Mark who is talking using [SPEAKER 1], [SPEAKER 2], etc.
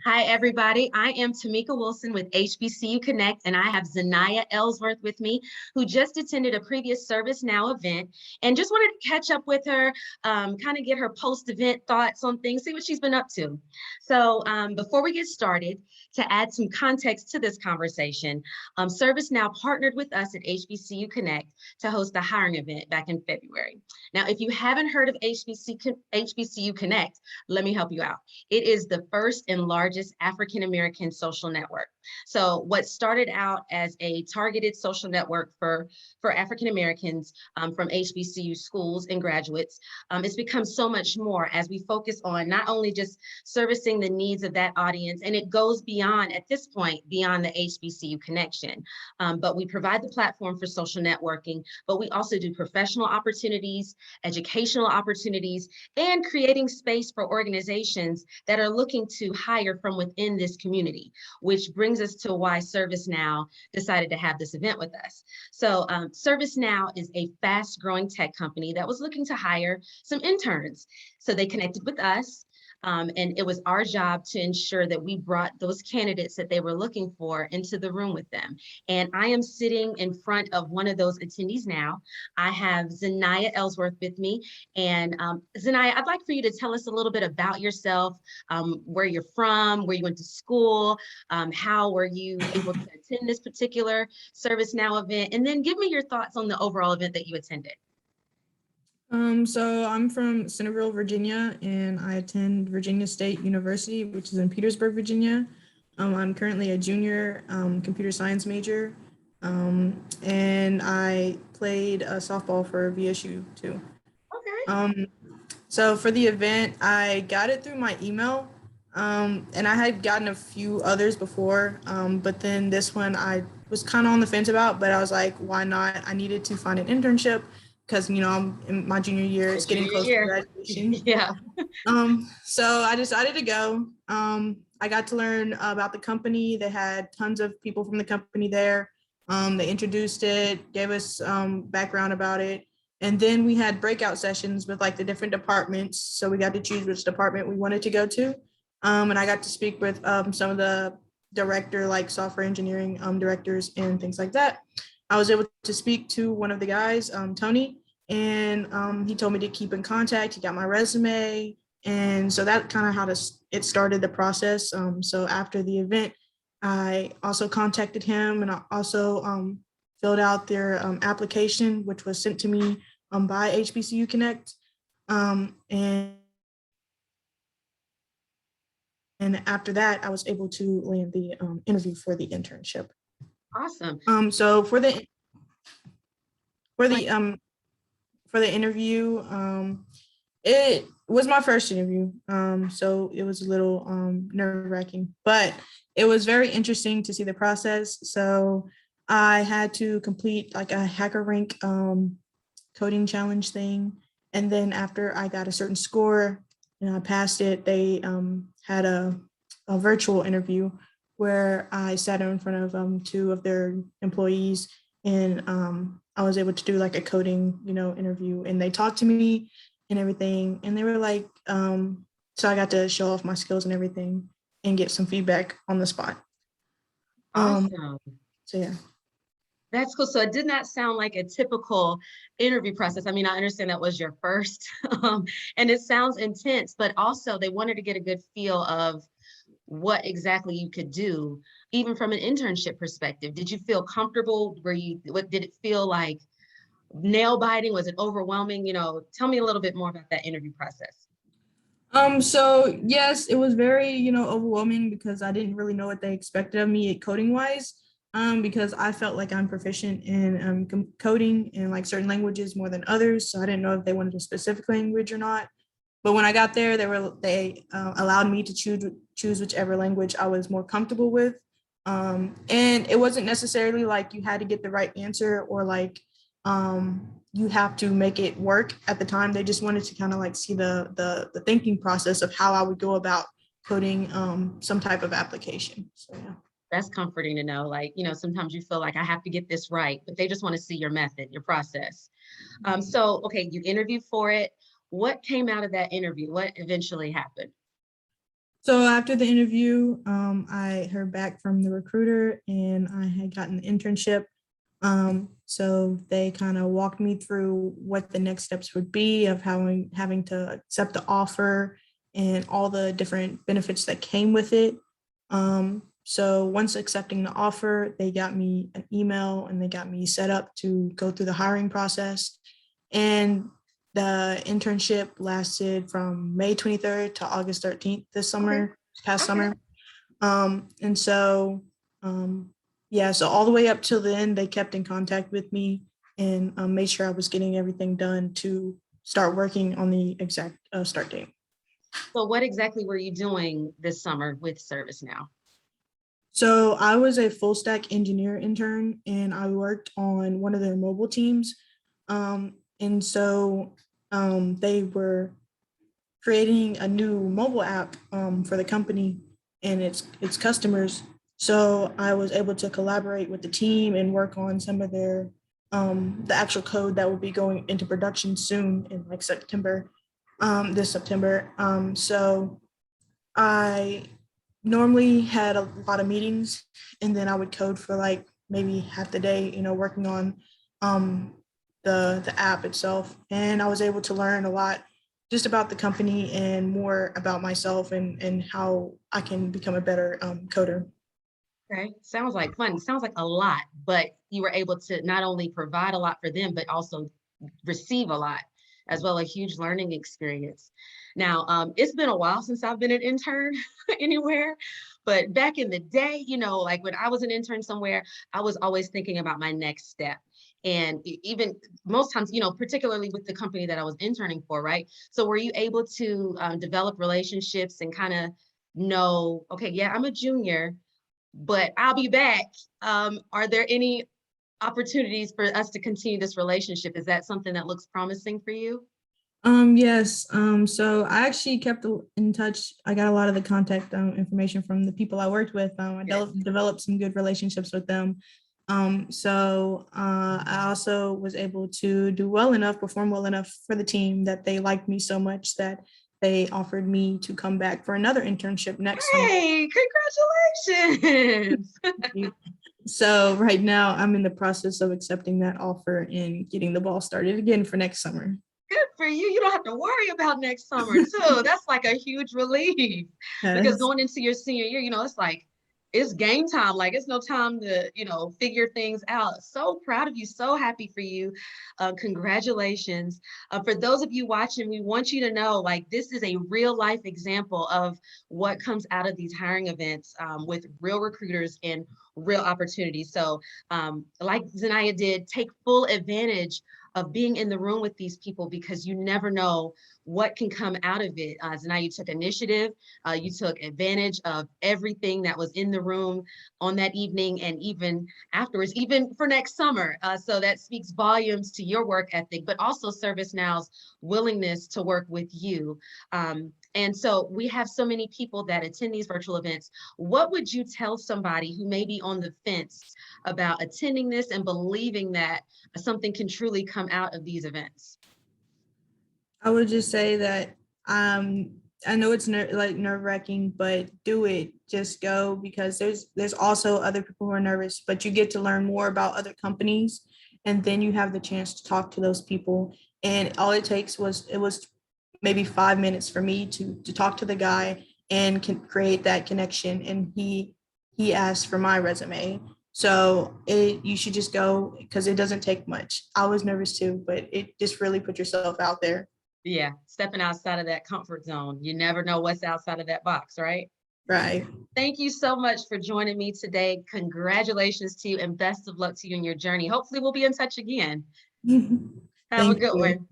[SPEAKER 1] Hi, everybody. I am Temeka Wilson with HBCU CONNECT, and I have Zanyah Ailsworth with me, who just attended a previous ServiceNow event and just wanted to catch up with her, kind of get her post-event thoughts on things, see what she's been up to. So before we get started, to add some context to this conversation, ServiceNow partnered with us at HBCU CONNECT to host a hiring event back in February. Now, if you haven't heard of HBCU CONNECT, let me help you out. It is the first and largest African-American social network. So what started out as a targeted social network for African-Americans from HBCU schools and graduates, it's become so much more as we focus on not only just servicing the needs of that audience, and it goes beyond, at this point, beyond the HBCU connection, but we provide the platform for social networking, but we also do professional opportunities, educational opportunities, and creating space for organizations that are looking to hire from within this community, which brings us to why ServiceNow decided to have this event with us. So ServiceNow is a fast-growing tech company that was looking to hire some interns. So they connected with us. And it was our job to ensure that we brought those candidates that they were looking for into the room with them. And I am sitting in front of one of those attendees now. I have Zanyah Ailsworth with me. And Zanyah, I'd like for you to tell us a little bit about yourself, where you're from, where you went to school, how were you able to attend this particular ServiceNow event, and then give me your thoughts on the overall event that you attended.
[SPEAKER 2] So I'm from Centerville, Virginia, and I attend Virginia State University, which is in Petersburg, Virginia. I'm currently a junior computer science major, and I played softball for VSU too.
[SPEAKER 1] Okay.
[SPEAKER 2] So for the event, I got it through my email, and I had gotten a few others before, but then this one I was kind of on the fence about, but I was like, why not? I needed to find an internship because, I'm in my junior year, it's getting close to graduation.
[SPEAKER 1] Yeah.
[SPEAKER 2] So I decided to go. I got to learn about the company. They had tons of people from the company there. They introduced it, gave us background about it. And then we had breakout sessions with like the different departments. So we got to choose which department we wanted to go to. And I got to speak with some of the director, like software engineering directors and things like that. I was able to speak to one of the guys, Tony, and he told me to keep in contact. He got my resume. And so that kind of how it started the process. So after the event, I also contacted him, and I also filled out their application, which was sent to me by HBCU CONNECT. And after that, I was able to land the interview for the internship.
[SPEAKER 1] Awesome.
[SPEAKER 2] So for the interview, it was my first interview, so it was a little nerve-wracking, but it was very interesting to see the process. So I had to complete like a HackerRank coding challenge thing, and then after I got a certain score and I passed it, they had a virtual interview where I sat in front of two of their employees, and I was able to do like a coding, interview, and they talked to me and everything, and they were like, so I got to show off my skills and everything and get some feedback on the spot.
[SPEAKER 1] Awesome.
[SPEAKER 2] So yeah.
[SPEAKER 1] That's cool. So it did not sound like a typical interview process. I mean, I understand that was your first, and it sounds intense, but also they wanted to get a good feel of what exactly you could do, even from an internship perspective. Did you feel comfortable? What did it feel like? Nail biting? Was it overwhelming? Tell me a little bit more about that interview process.
[SPEAKER 2] So yes, it was very, overwhelming because I didn't really know what they expected of me coding wise. Because I felt like I'm proficient in coding in like certain languages more than others. So I didn't know if they wanted a specific language or not. But when I got there, they allowed me to choose whichever language I was more comfortable with. And it wasn't necessarily like you had to get the right answer or like you have to make it work at the time. They just wanted to kind of like see the thinking process of how I would go about coding some type of application. So yeah.
[SPEAKER 1] That's comforting to know. Like, sometimes you feel like I have to get this right, but they just want to see your method, your process. So, okay, you interviewed for it. What came out of that interview? What eventually happened?
[SPEAKER 2] So after the interview, I heard back from the recruiter and I had gotten the internship. So they kind of walked me through what the next steps would be of having to accept the offer and all the different benefits that came with it. So once accepting the offer, they got me an email and they got me set up to go through the hiring process. And the internship lasted from May 23rd to August 13th this summer, past summer. And so, yeah, so all the way up till the end, they kept in contact with me and made sure I was getting everything done to start working on the exact start date.
[SPEAKER 1] So what exactly were you doing this summer with ServiceNow?
[SPEAKER 2] So I was a full stack engineer intern and I worked on one of their mobile teams. And so they were creating a new mobile app for the company and its customers. So I was able to collaborate with the team and work on some of their the actual code that will be going into production soon in like September, this September. So I normally had a lot of meetings and then I would code for like maybe half the day, working on the app itself. And I was able to learn a lot just about the company and more about myself and how I can become a better coder.
[SPEAKER 1] Okay, sounds like fun. Sounds like a lot, but you were able to not only provide a lot for them, but also receive a lot as well, a huge learning experience. Now, it's been a while since I've been an intern anywhere, but back in the day, like when I was an intern somewhere, I was always thinking about my next step. And even most times, particularly with the company that I was interning for, right? So were you able to develop relationships and kind of know, okay, yeah, I'm a junior, but I'll be back. Are there any opportunities for us to continue this relationship? Is that something that looks promising for you?
[SPEAKER 2] Yes. So I actually kept in touch. I got a lot of the contact information from the people I worked with. I
[SPEAKER 1] Yes.
[SPEAKER 2] developed some good relationships with them. So I also was able to perform well enough for the team that they liked me so much that they offered me to come back for another internship next summer.
[SPEAKER 1] Hey, congratulations.
[SPEAKER 2] So right now I'm in the process of accepting that offer and getting the ball started again for next summer.
[SPEAKER 1] Good for you. You don't have to worry about next summer too. That's like a huge relief because
[SPEAKER 2] Yes.
[SPEAKER 1] going into your senior year, it's like it's game time. Like it's no time to, figure things out. So proud of you. So happy for you. Congratulations. For those of you watching, we want you to know like this is a real life example of what comes out of these hiring events with real recruiters and real opportunities. So like Zanyah did, take full advantage of being in the room with these people because you never know what can come out of it. Zanyah, you took initiative, you took advantage of everything that was in the room on that evening and even afterwards, even for next summer. So that speaks volumes to your work ethic, but also ServiceNow's willingness to work with you. And so we have so many people that attend these virtual events. What would you tell somebody who may be on the fence about attending this and believing that something can truly come out of these events?
[SPEAKER 2] I would just say that I know it's nerve-wracking, but do it. Just go because there's also other people who are nervous, but you get to learn more about other companies, and then you have the chance to talk to those people. And all it takes was maybe 5 minutes for me to talk to the guy and can create that connection. And he asked for my resume. So you should just go because it doesn't take much. I was nervous too, but it just really put yourself out there.
[SPEAKER 1] Yeah, stepping outside of that comfort zone. You never know what's outside of that box, right?
[SPEAKER 2] Right.
[SPEAKER 1] Thank you so much for joining me today. Congratulations to you and best of luck to you in your journey. Hopefully we'll be in touch again. Have a
[SPEAKER 2] Thank
[SPEAKER 1] good
[SPEAKER 2] you.
[SPEAKER 1] one.